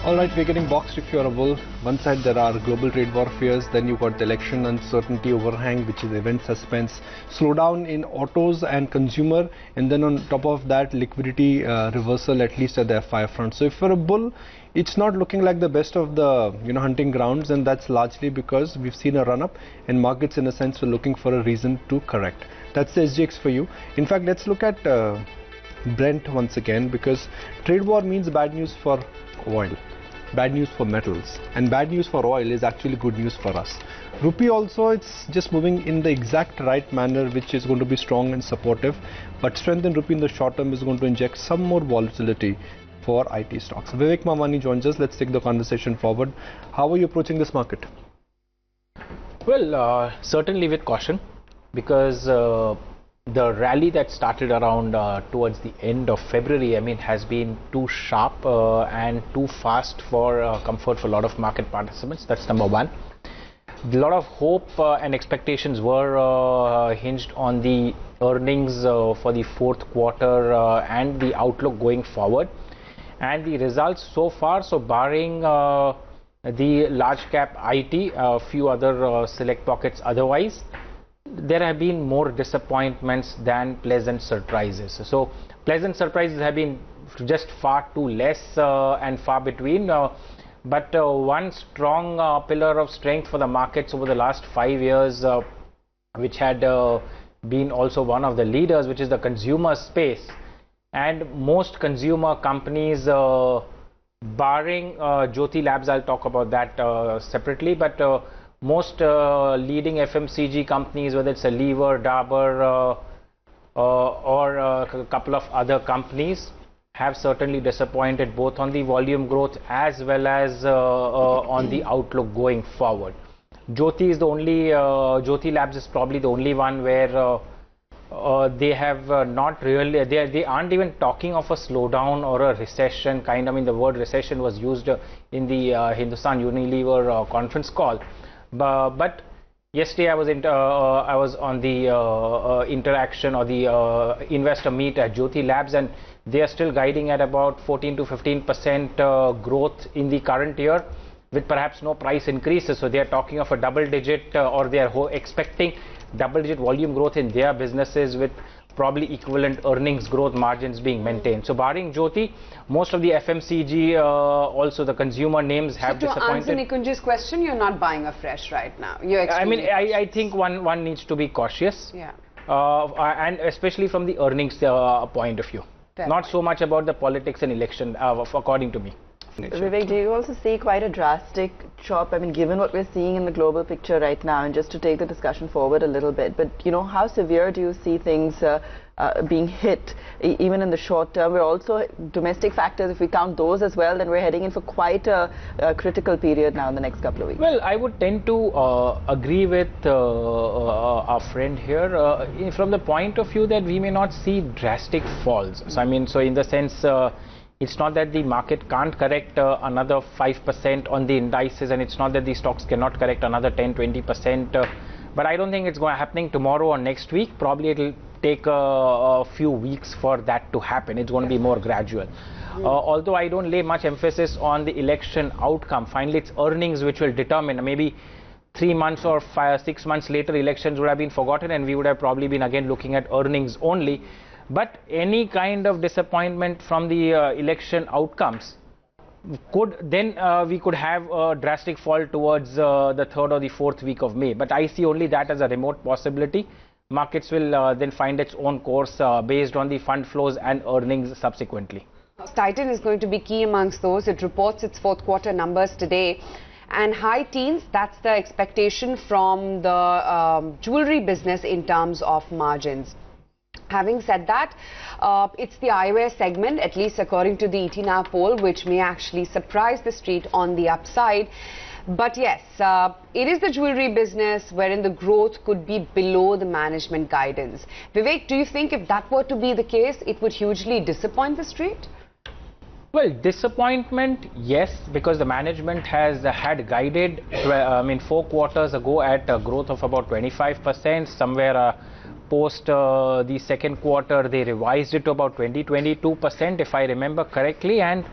Alright, we're getting boxed if you're a bull. One side there are global trade war fears, then you've got the election uncertainty overhang, which is event suspense, slowdown in autos and consumer, and then on top of that liquidity reversal, at least at the FI front. So if you're a bull, it's not looking like the best of the hunting grounds, and that's largely because we've seen a run up and markets in a sense were looking for a reason to correct. That's the SGX for you. In fact, let's look at Brent once again, because trade war means bad news for oil, bad news for metals, and bad news for oil is actually good news for us. Rupee also, it's just moving in the exact right manner, which is going to be strong and supportive, but strength in rupee in the short term is going to inject some more volatility for IT stocks. Vivek Mavani joins us. Let's take the conversation forward. How are you approaching this market? Well, certainly with caution, because the rally that started around towards the end of February, has been too sharp and too fast for comfort for a lot of market participants. That's number one. A lot of hope and expectations were hinged on the earnings for the fourth quarter and the outlook going forward. And the results so far, so barring the large cap IT, a few other select pockets otherwise, there have been more disappointments than pleasant surprises. So pleasant surprises have been just far too less and far between. But one strong pillar of strength for the markets over the last 5 years, which had been also one of the leaders, which is the consumer space. And most consumer companies, barring Jyoti Labs, I'll talk about that separately, but most leading FMCG companies, whether it's a Lever, Dabur, or a couple of other companies, have certainly disappointed both on the volume growth as well as on the outlook going forward. Jyoti is the only, Jyoti Labs is probably the only one where they have not really, they aren't even talking of a slowdown or a recession kind. The word recession was used in the Hindustan Unilever conference call. But yesterday I was on the interaction or the investor meet at Jyoti Labs, and they are still guiding at about 14 to 15% growth in the current year, with perhaps no price increases. So they are talking of a double-digit, or they are expecting double-digit volume growth in their businesses, with probably equivalent earnings growth margins being maintained. So barring Jyoti, most of the FMCG, also the consumer names have disappointed. To answer Nikunj's question, you're not buying afresh right now. You're I think one needs to be cautious. Yeah. And especially from the earnings point of view. Not so much about the politics and election, according to me. Vivek, do you also see quite a drastic chop? Given what we're seeing in the global picture right now, and just to take the discussion forward a little bit, but how severe do you see things being hit, even in the short term? We're also domestic factors, if we count those as well, then we're heading in for quite a critical period now in the next couple of weeks. Well, I would tend to agree with our friend here from the point of view that we may not see drastic falls. So so in the sense, it's not that the market can't correct another 5% on the indices, and it's not that the stocks cannot correct another 10-20%. But I don't think it's going to happening tomorrow or next week. Probably it'll take a few weeks for that to happen. It's going to be more gradual. Although I don't lay much emphasis on the election outcome. Finally, it's earnings which will determine. Maybe 3 months or 6 months later, elections would have been forgotten, and we would have probably been again looking at earnings only. But any kind of disappointment from the election outcomes could then we could have a drastic fall towards the 3rd or the 4th week of May. But I see only that as a remote possibility. Markets will then find its own course based on the fund flows and earnings subsequently. Titan is going to be key amongst those. It reports its fourth quarter numbers today. And high teens, that's the expectation from the jewelry business in terms of margins. Having said that, it's the eyewear segment, at least according to the ET Now poll, which may actually surprise the street on the upside. But yes, it is the jewelry business wherein the growth could be below the management guidance. Vivek, do you think if that were to be the case, it would hugely disappoint the street? Well, disappointment, yes, because the management has had guided, 4 quarters ago at a growth of about 25%, somewhere post the second quarter they revised it to about 22%, if I remember correctly, and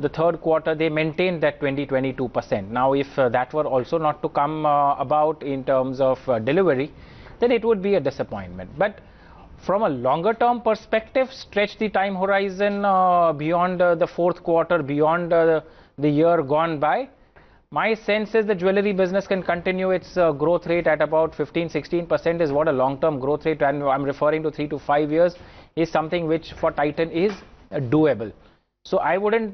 the third quarter they maintained that 22%. Now if that were also not to come about in terms of delivery, then it would be a disappointment. But from a longer term perspective, stretch the time horizon beyond the fourth quarter, beyond the year gone by, my sense is the jewelry business can continue its growth rate at about 15-16% is what a long-term growth rate, and I'm referring to 3 to 5 years, is something which for Titan is doable. So I wouldn't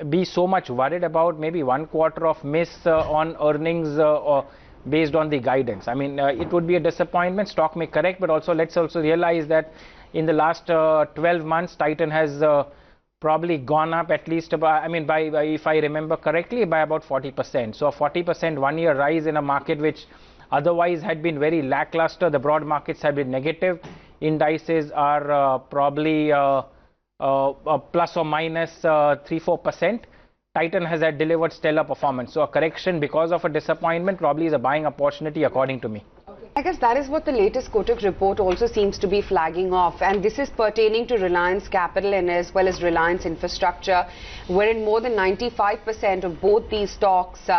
be so much worried about maybe 1 quarter of miss on earnings or based on the guidance. I mean, it would be a disappointment. Stock may correct, but also let's also realize that in the last 12 months, Titan has probably gone up at least about, I mean, by if I remember correctly, by about 40%. So a 40% 1 year rise in a market which otherwise had been very lackluster. The broad markets have been negative. Indices are probably plus or minus 3-4%. Titan has had delivered stellar performance. So a correction because of a disappointment probably is a buying opportunity according to me. I guess that is what the latest Kotak report also seems to be flagging off, and this is pertaining to Reliance Capital and as well as Reliance Infrastructure, wherein more than 95% of both these stocks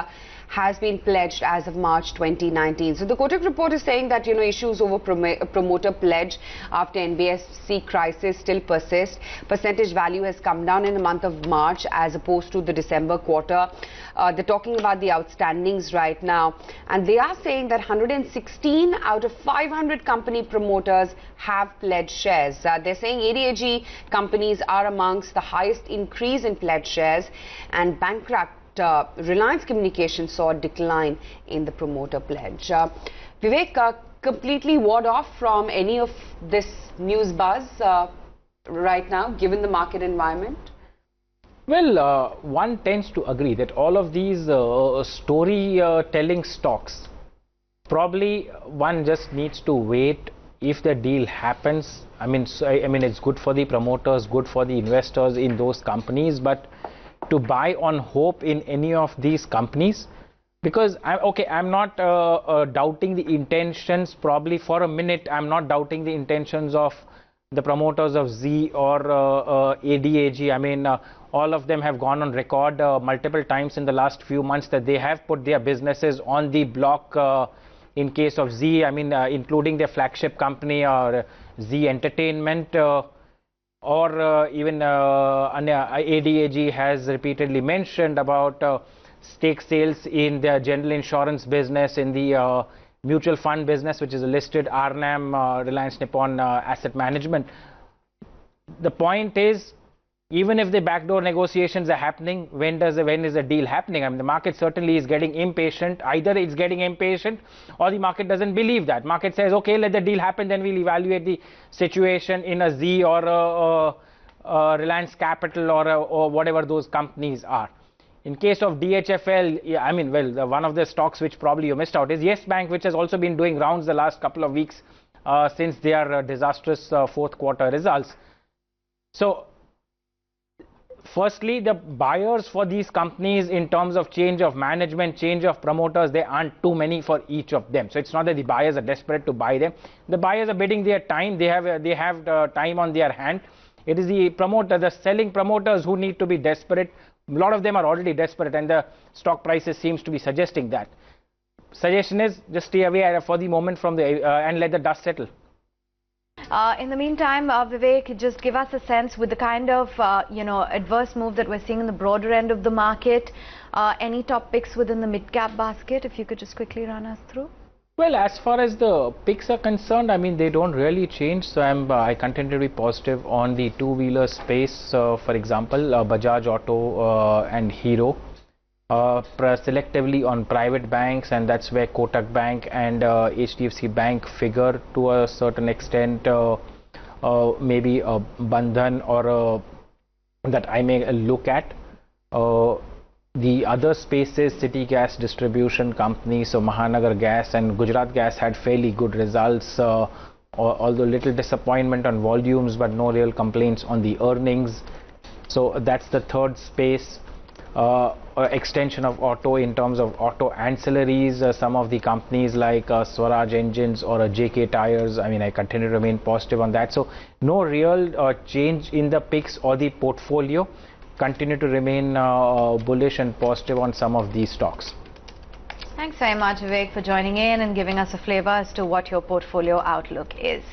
has been pledged as of March 2019. So the Kotak report is saying that, you know, issues over promoter pledge after NBFC crisis still persist. Percentage value has come down in the month of March as opposed to the December quarter. They're talking about the outstandings right now, and they are saying that 116 out of 500 company promoters have pledged shares. They're saying ADAG companies are amongst the highest increase in pledged shares, and bankrupt Reliance Communications saw a decline in the promoter pledge. Vivek, completely ward off from any of this news buzz right now, given the market environment? Well, one tends to agree that all of these storytelling stocks, probably one just needs to wait if the deal happens. I mean, it's good for the promoters, good for the investors in those companies, but to buy on hope in any of these companies, because I'm not doubting the intentions, probably for a minute I'm not doubting the intentions of the promoters of Z or ADAG. I mean, all of them have gone on record multiple times in the last few months that they have put their businesses on the block. In case of Z, I mean, including their flagship company or Z Entertainment, or even ADAG has repeatedly mentioned about stake sales in their general insurance business, in the mutual fund business, which is a listed RNAM, Reliance Nippon Asset Management. The point is, even if the backdoor negotiations are happening, when is the deal happening? I mean, the market certainly is getting impatient. Either it's getting impatient or the market doesn't believe that. Market says, okay, let the deal happen, then we'll evaluate the situation in a Z or a Reliance Capital or whatever those companies are. In case of DHFL, I mean, well, one of the stocks which probably you missed out is Yes Bank, which has also been doing rounds the last couple of weeks since their disastrous fourth quarter results. So, firstly, the buyers for these companies in terms of change of management, change of promoters, there aren't too many for each of them. So it's not that the buyers are desperate to buy them. The buyers are bidding their time. They have time on their hand. It is the promoter, the selling promoters who need to be desperate. A lot of them are already desperate, and the stock prices seems to be suggesting that. Suggestion is just stay away for the moment from the and let the dust settle. In the meantime, Vivek, just give us a sense with the kind of adverse move that we're seeing in the broader end of the market. Any top picks within the mid-cap basket, if you could just quickly run us through? Well, as far as the picks are concerned, I mean, they don't really change. So I continue to be positive on the two-wheeler space. For example, Bajaj Auto and Hero. Selectively on private banks, and that's where Kotak Bank and HDFC Bank figure to a certain extent. Maybe a Bandhan or that I may look at. The other spaces, City Gas Distribution Company, so Mahanagar Gas and Gujarat Gas had fairly good results, although little disappointment on volumes, but no real complaints on the earnings. So that's the third space. extension of auto in terms of auto ancillaries. Some of the companies like Swaraj Engines or JK Tires, I mean, I continue to remain positive on that. So no real change in the picks or the portfolio. Continue to remain bullish and positive on some of these stocks. Thanks very much, Vivek, for joining in and giving us a flavor as to what your portfolio outlook is.